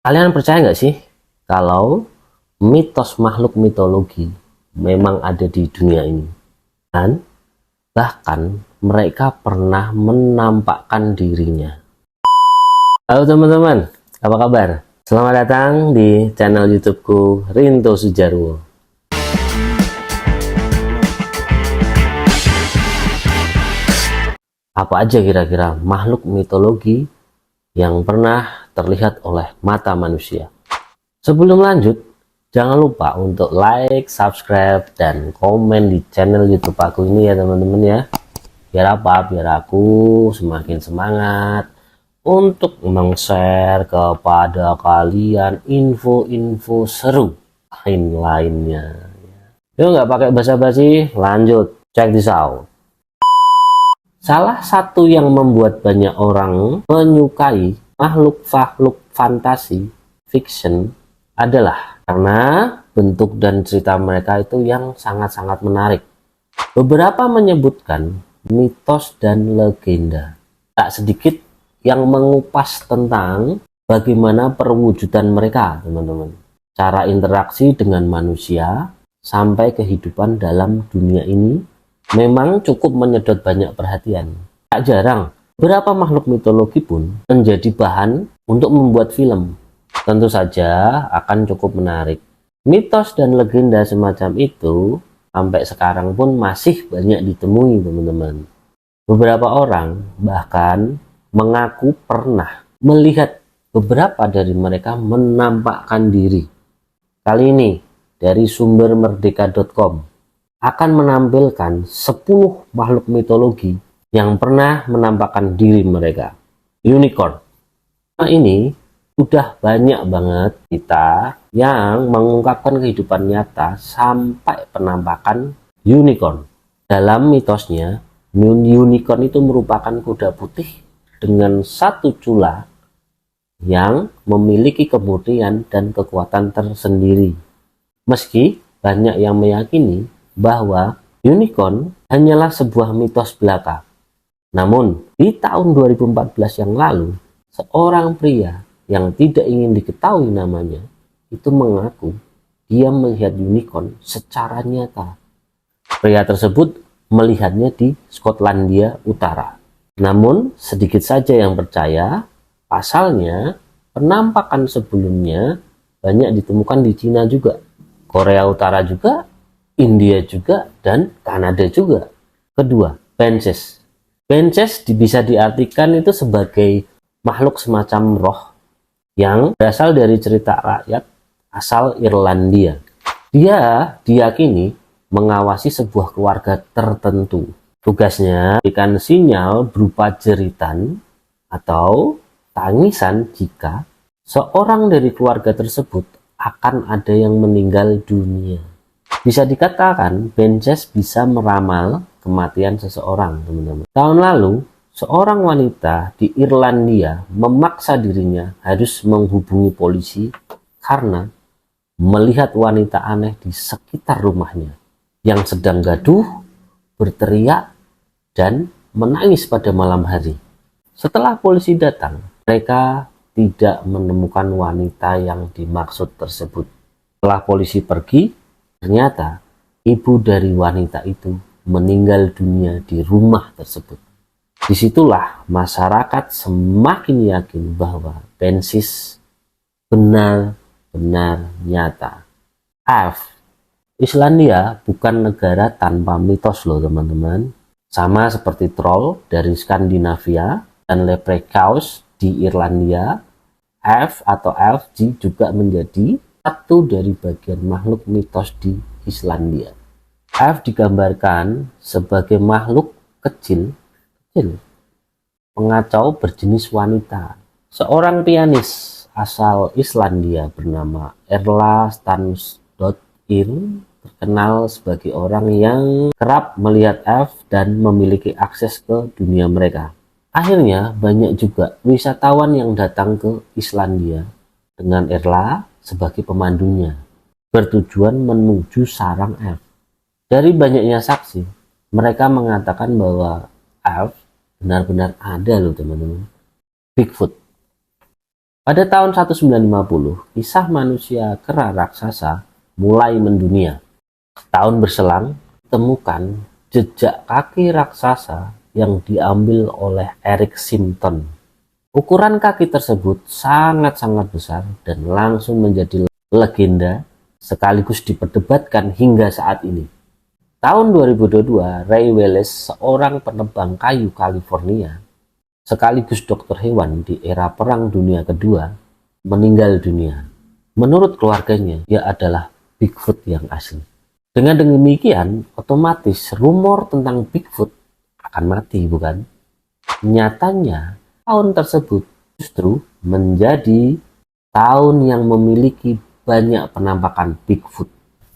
Kalian percaya nggak sih kalau mitos makhluk mitologi memang ada di dunia ini? Dan bahkan mereka pernah menampakkan dirinya. Halo teman-teman, apa kabar? Selamat datang di channel YouTubeku Rinto Sujarwo. Apa aja kira-kira makhluk mitologi yang pernah terlihat oleh mata manusia? Sebelum lanjut, jangan lupa untuk like, subscribe, dan komen di channel YouTube aku ini ya teman-teman ya. Biar apa? Biar aku semakin semangat untuk meng-share kepada kalian info-info seru lain-lainnya. Yuk nggak pakai basa-basi, lanjut. Check this out. Salah satu yang membuat banyak orang menyukai makhluk-makhluk fantasi fiction adalah karena bentuk dan cerita mereka itu yang sangat-sangat menarik. Beberapa menyebutkan mitos dan legenda. Tak sedikit yang mengupas tentang bagaimana perwujudan mereka, teman-teman. Cara interaksi dengan manusia sampai kehidupan dalam dunia ini memang cukup menyedot banyak perhatian. Tak jarang, beberapa makhluk mitologi pun menjadi bahan untuk membuat film. Tentu saja akan cukup menarik. Mitos dan legenda semacam itu sampai sekarang pun masih banyak ditemui, teman-teman. Beberapa orang bahkan mengaku pernah melihat beberapa dari mereka menampakkan diri. Kali ini dari sumber merdeka.com akan menampilkan 10 makhluk mitologi yang pernah menampakkan diri mereka. Unicorn. Nah, ini udah banyak banget kita yang mengungkapkan kehidupan nyata sampai penampakan unicorn. Dalam mitosnya, unicorn itu merupakan kuda putih dengan satu cula yang memiliki kemurnian dan kekuatan tersendiri. Meski banyak yang meyakini bahwa unicorn hanyalah sebuah mitos belaka. Namun, di tahun 2014 yang lalu, seorang pria yang tidak ingin diketahui namanya itu mengaku dia melihat unicorn secara nyata. Pria tersebut melihatnya di Skotlandia Utara. Namun, sedikit saja yang percaya, pasalnya penampakan sebelumnya banyak ditemukan di Cina juga, Korea Utara juga, India juga, dan Kanada juga. Kedua, Banshees. Banshees bisa diartikan itu sebagai makhluk semacam roh yang berasal dari cerita rakyat asal Irlandia. Dia diyakini mengawasi sebuah keluarga tertentu. Tugasnya memberikan sinyal berupa jeritan atau tangisan jika seorang dari keluarga tersebut akan ada yang meninggal dunia. Bisa dikatakan Banshees bisa meramal kematian seseorang, teman-teman. Tahun lalu, seorang wanita di Irlandia memaksa dirinya harus menghubungi polisi karena melihat wanita aneh di sekitar rumahnya yang sedang gaduh, berteriak, dan menangis pada malam hari. Setelah polisi datang, mereka tidak menemukan wanita yang dimaksud tersebut. Setelah polisi pergi, ternyata ibu dari wanita itu meninggal dunia di rumah tersebut. Disitulah masyarakat semakin yakin bahwa Banshees benar-benar nyata. Islandia bukan negara tanpa mitos loh teman-teman. Sama seperti troll dari Skandinavia dan leprechauns di Irlandia, elf juga menjadi satu dari bagian makhluk mitos di Islandia. Elf digambarkan sebagai makhluk kecil, pengacau berjenis wanita. Seorang pianis asal Islandia bernama Erla Stansdottir terkenal sebagai orang yang kerap melihat elf dan memiliki akses ke dunia mereka. Akhirnya banyak juga wisatawan yang datang ke Islandia dengan Erla sebagai pemandunya, bertujuan menuju sarang elf. Dari banyaknya saksi, mereka mengatakan bahwa elf benar-benar ada loh teman-teman. Bigfoot. Pada tahun 1950, kisah manusia kera raksasa mulai mendunia. Tahun berselang, temukan jejak kaki raksasa yang diambil oleh Eric Simpson. Ukuran kaki tersebut sangat-sangat besar dan langsung menjadi legenda sekaligus diperdebatkan hingga saat ini. Tahun 2022, Ray Wallace, seorang penebang kayu California, sekaligus dokter hewan di era Perang Dunia Kedua, meninggal dunia. Menurut keluarganya, dia adalah Bigfoot yang asli. Dengan demikian, otomatis rumor tentang Bigfoot akan mati, bukan? Nyatanya, tahun tersebut justru menjadi tahun yang memiliki banyak penampakan Bigfoot.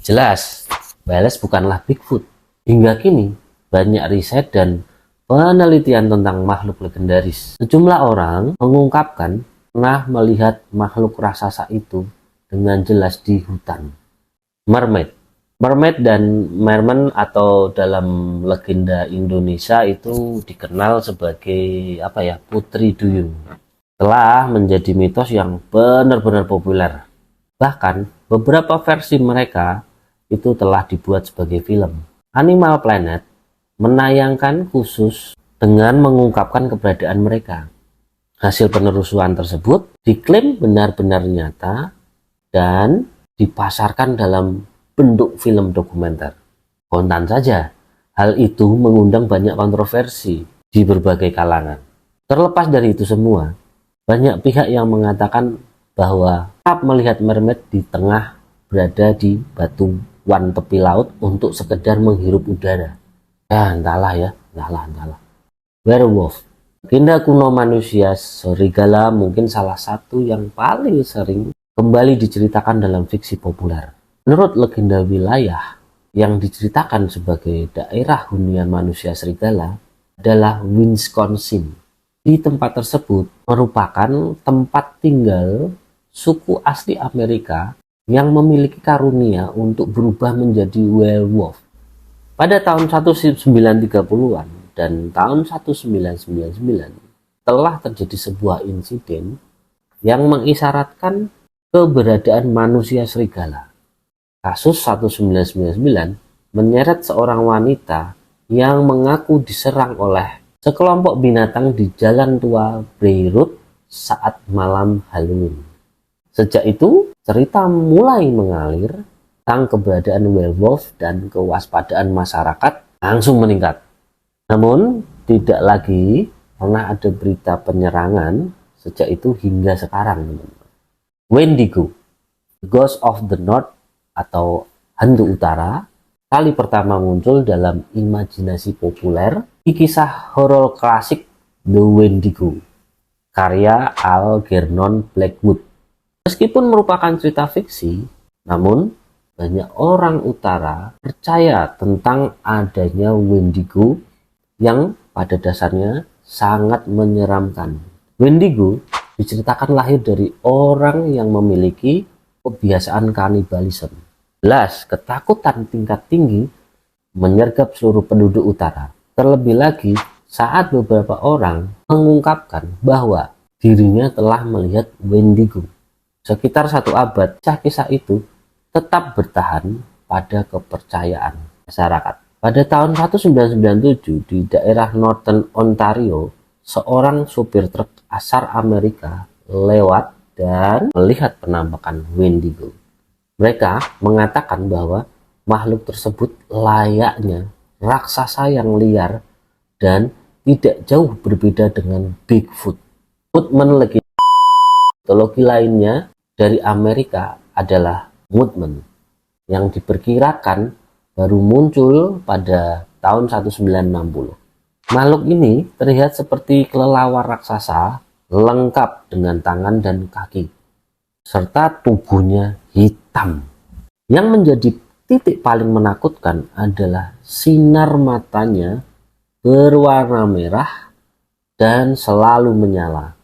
Jelas, Wallace bukanlah Bigfoot. Hingga kini, banyak riset dan penelitian tentang makhluk legendaris. Sejumlah orang mengungkapkan pernah melihat makhluk raksasa itu dengan jelas di hutan. Mermaid dan merman atau dalam legenda Indonesia itu dikenal sebagai putri duyung. Telah menjadi mitos yang benar-benar populer. Bahkan beberapa versi mereka itu telah dibuat sebagai film. Animal Planet menayangkan khusus dengan mengungkapkan keberadaan mereka. Hasil penelusuran tersebut diklaim benar-benar nyata dan dipasarkan dalam bentuk film dokumenter. Kontan saja, hal itu mengundang banyak kontroversi di berbagai kalangan. Terlepas dari itu semua, banyak pihak yang mengatakan bahwa saat melihat mermaid di tengah berada di batuan tepi laut untuk sekedar menghirup udara. Entahlah. Werewolf, legenda kuno manusia serigala, mungkin salah satu yang paling sering kembali diceritakan dalam fiksi populer. Menurut legenda wilayah yang diceritakan sebagai daerah hunian manusia serigala adalah Wisconsin. Di tempat tersebut merupakan tempat tinggal suku asli Amerika yang memiliki karunia untuk berubah menjadi werewolf. Pada tahun 1930-an dan tahun 1999 telah terjadi sebuah insiden yang mengisyaratkan keberadaan manusia serigala. Kasus 1999 menyeret seorang wanita yang mengaku diserang oleh sekelompok binatang di Jalan Tua Beirut saat malam Halloween. Sejak itu, cerita mulai mengalir tentang keberadaan werewolf dan kewaspadaan masyarakat langsung meningkat. Namun, tidak lagi pernah ada berita penyerangan sejak itu hingga sekarang. Wendigo, Ghost of the North atau hantu utara, kali pertama muncul dalam imajinasi populer di kisah horor klasik The Wendigo, karya Algernon Blackwood. Meskipun merupakan cerita fiksi, namun banyak orang utara percaya tentang adanya Wendigo yang pada dasarnya sangat menyeramkan. Wendigo diceritakan lahir dari orang yang memiliki kebiasaan kanibalisme. Jelas, ketakutan tingkat tinggi menyergap seluruh penduduk utara. Terlebih lagi saat beberapa orang mengungkapkan bahwa dirinya telah melihat Wendigo. Sekitar 1 abad, kisah itu tetap bertahan pada kepercayaan masyarakat. Pada tahun 1997 di daerah Northern Ontario, seorang supir truk asal Amerika lewat dan melihat penampakan Wendigo. Mereka mengatakan bahwa makhluk tersebut layaknya raksasa yang liar dan tidak jauh berbeda dengan Bigfoot. Mitologi lainnya dari Amerika adalah Mothman yang diperkirakan baru muncul pada tahun 1960. Makhluk ini terlihat seperti kelelawar raksasa lengkap dengan tangan dan kaki serta tubuhnya hitam. Yang menjadi titik paling menakutkan adalah sinar matanya berwarna merah dan selalu menyala.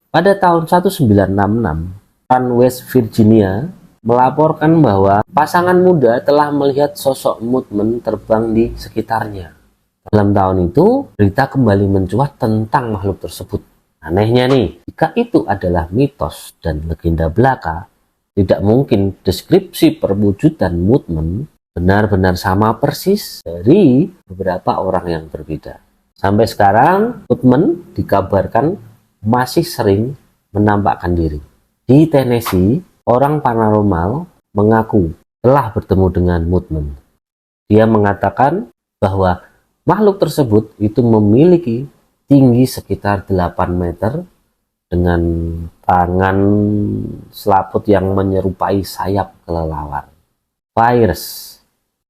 Pada tahun 1966, West Virginia melaporkan bahwa pasangan muda telah melihat sosok Mothman terbang di sekitarnya. Dalam tahun itu, berita kembali mencuat tentang makhluk tersebut. Anehnya nih, jika itu adalah mitos dan legenda belaka, tidak mungkin deskripsi perwujudan Mutmen benar-benar sama persis dari beberapa orang yang berbeda. Sampai sekarang, Mutmen dikabarkan masih sering menampakkan diri. Di Tennessee, orang paranormal mengaku telah bertemu dengan Mutmen. Dia mengatakan bahwa makhluk tersebut itu memiliki tinggi sekitar 8 meter dengan tangan selaput yang menyerupai sayap kelelawar. Virus.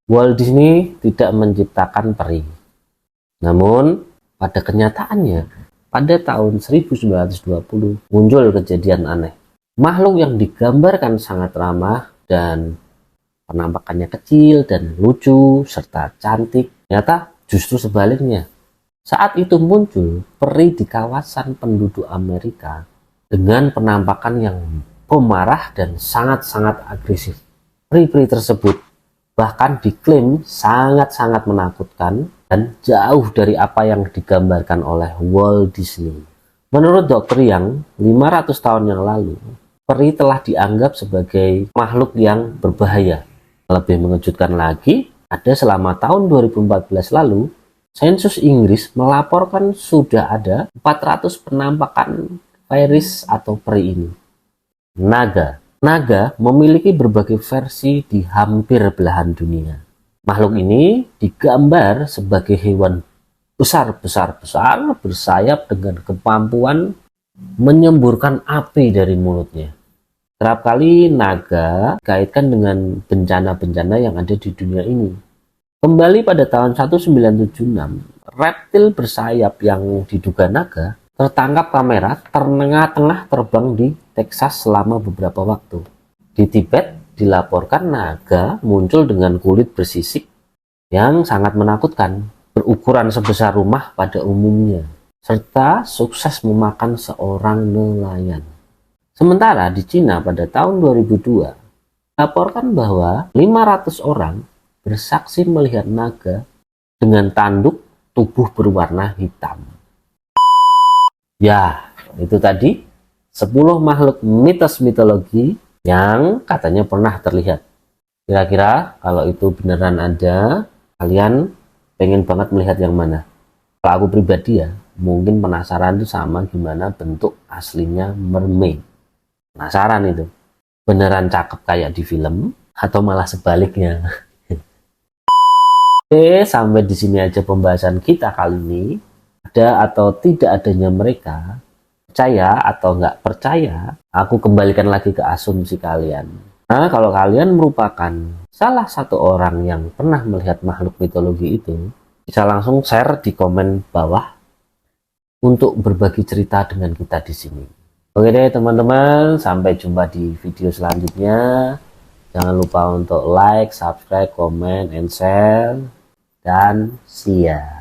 Walt Disney tidak menciptakan peri. Namun, pada kenyataannya, pada tahun 1920 muncul kejadian aneh. Makhluk yang digambarkan sangat ramah dan penampakannya kecil dan lucu serta cantik, ternyata justru sebaliknya. Saat itu muncul peri di kawasan penduduk Amerika dengan penampakan yang pemarah dan sangat-sangat agresif. Peri-peri tersebut bahkan diklaim sangat-sangat menakutkan dan jauh dari apa yang digambarkan oleh Walt Disney. Menurut Dr. Yang, 500 tahun yang lalu, peri telah dianggap sebagai makhluk yang berbahaya. Lebih mengejutkan lagi, ada selama tahun 2014 lalu, Sensus Inggris melaporkan sudah ada 400 penampakan virus atau peri ini. Naga. Naga memiliki berbagai versi di hampir belahan dunia. Makhluk ini digambar sebagai hewan besar bersayap dengan kemampuan menyemburkan api dari mulutnya. Kerap kali naga dikaitkan dengan bencana-bencana yang ada di dunia ini. Kembali pada tahun 1976, reptil bersayap yang diduga naga tertangkap kamera tengah-tengah terbang di Texas selama beberapa waktu. Di Tibet dilaporkan naga muncul dengan kulit bersisik yang sangat menakutkan, berukuran sebesar rumah pada umumnya, serta sukses memakan seorang nelayan. Sementara di Cina pada tahun 2002, dilaporkan bahwa 500 orang bersaksi melihat naga dengan tanduk tubuh berwarna hitam. Ya, itu tadi 10 makhluk mitos mitologi yang katanya pernah terlihat. Kira-kira kalau itu beneran ada, kalian pengen banget melihat yang mana? Kalau aku pribadi ya, mungkin penasaran itu sama gimana bentuk aslinya mermaid. Penasaran itu. Beneran cakep kayak di film atau malah sebaliknya? Oke, sampai di sini aja pembahasan kita kali ini. Ada atau tidak adanya mereka, percaya atau nggak percaya, aku kembalikan lagi ke asumsi kalian. Nah, kalau kalian merupakan salah satu orang yang pernah melihat makhluk mitologi itu, bisa langsung share di komen bawah untuk berbagi cerita dengan kita di sini. Oke deh teman-teman, sampai jumpa di video selanjutnya. Jangan lupa untuk like, subscribe, comment, and share. Dan see ya.